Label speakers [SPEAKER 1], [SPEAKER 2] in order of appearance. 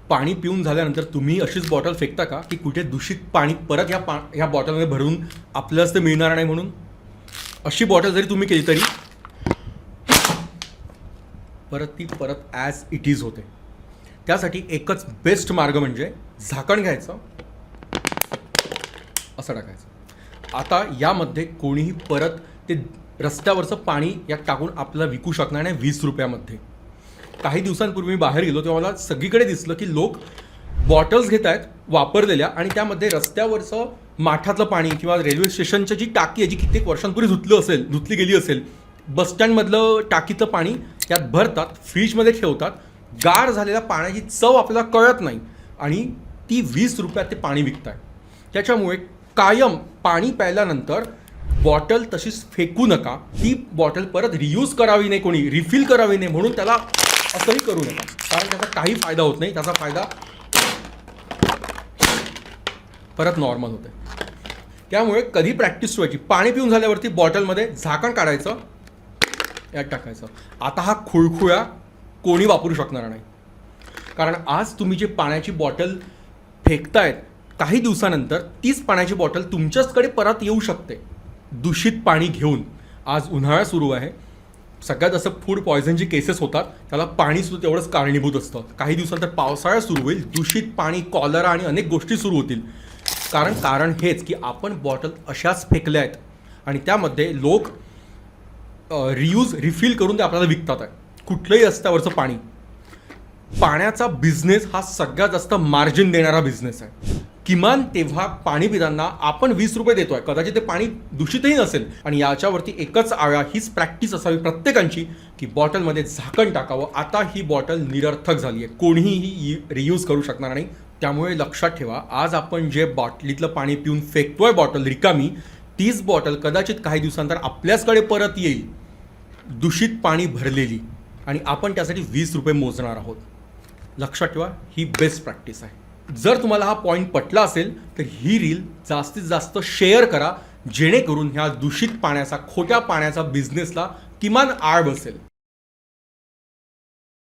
[SPEAKER 1] पाणी पिऊन झाल्यानंतर तुम्ही अशीच बॉटल फेकता का की कुठे दूषित पाणी परत ह्या बॉटलमध्ये भरून आपल्यालाच ते मिळणार नाही म्हणून? अशी बॉटल जरी तुम्ही केली तरी ती परत ॲज इट इज होते. त्यासाठी एकच बेस्ट मार्ग म्हणजे झाकण घ्यायचं, असं टाकायचं. आता यामध्ये कोणीही परत ते रस्त्यावरचं पाणी यात टाकून आपल्याला विकू शकणार नाही 20 रुपयामध्ये. काही दिवसांपूर्वी मी बाहेर गेलो तेव्हा मला सगळीकडे दिसलं की लोक बॉटल्स घेत आहेत वापरलेल्या आणि त्यामध्ये रस्त्यावरचं माठातलं पाणी किंवा रेल्वे स्टेशनची जी टाकी आहे जी कित्येक वर्षांपूर्वी धुतली गेली असेल, बसस्टँडमधलं टाकीतलं पाणी त्यात भरतात, फ्रीजमध्ये ठेवतात. गार झालेल्या पाण्याची चव आपल्याला कळत नाही आणि ती 20 रुपयात ते पाणी विकताय. त्याच्यामुळे कायम पाणी प्यायल्यानंतर बॉटल तशीच फेकू नका. ती बॉटल परत रियूज करावी नाही, कोणी रिफिल करावी नाही म्हणून त्याला असंही करू नका, कारण त्याचा काही फायदा होत नाही. त्याचा फायदा परत नॉर्मल होते. त्यामुळे कधी प्रॅक्टिस ठेवायची, पाणी पिऊन झाल्यावरती बॉटलमध्ये झाकण काढायचं, यात टाकायचं. आता हा खुळखुळा कोणी वापरू शकणार नाही, कारण आज तुम्ही जे पाण्याची बॉटल फेकतायत काही दिवसानंतर तीच पाण्याची बॉटल तुमच्याचकडे परत येऊ शकते दूषित पाणी घेऊन. आज उन्हाळा सुरू आहे, सगळ्यात जास्त फूड पॉयझनचे केसेस होतात, त्याला पाणीसुद्धा तेवढंच कारणीभूत असतं. काही दिवसानंतर पावसाळा सुरू होईल, दूषित पाणी, कॉलरा आणि अनेक गोष्टी सुरू होतील. कारण हेच की आपण बॉटल अशाच फेकल्या आहेत आणि त्यामध्ये लोक रियूज रिफिल करून ते आपल्याला विकतात आहे. कुठलंही रस्त्यावरचं पाण्याचा बिझनेस हा सगळ्यात जास्त मार्जिन देणारा बिझनेस आहे. किमान तेव्हा पाणी पिताना आपण 20 रुपये देतोय, कदाचित ते पाणी दूषितही नसेल. आणि याच्यावरती एकच आळा, हीच प्रॅक्टिस असावी प्रत्येकांची की बॉटलमध्ये झाकण टाकावं. आता ही बॉटल निरर्थक झाली आहे, कोणीही रियूज करू शकणार नाही. त्यामुळे लक्षात ठेवा, आज आपण जे बॉटलीतलं पाणी पिऊन फेकतोय बॉटल रिकामी, तीच बॉटल कदाचित काही दिवसांतर आपल्याचकडे परत येईल दूषित पाणी भरलेली आणि आपण त्यासाठी 20 रुपये मोजणार आहोत. लक्षात ठेवा, ही बेस्ट प्रॅक्टिस आहे. जर तुम्हाला हा पॉईंट पटला असेल तर ही रील जास्तीत जास्त शेअर करा, जेणेकरून ह्या दूषित पाण्याचा, खोट्या पाण्याचा बिझनेसला किमान आळ बसेल.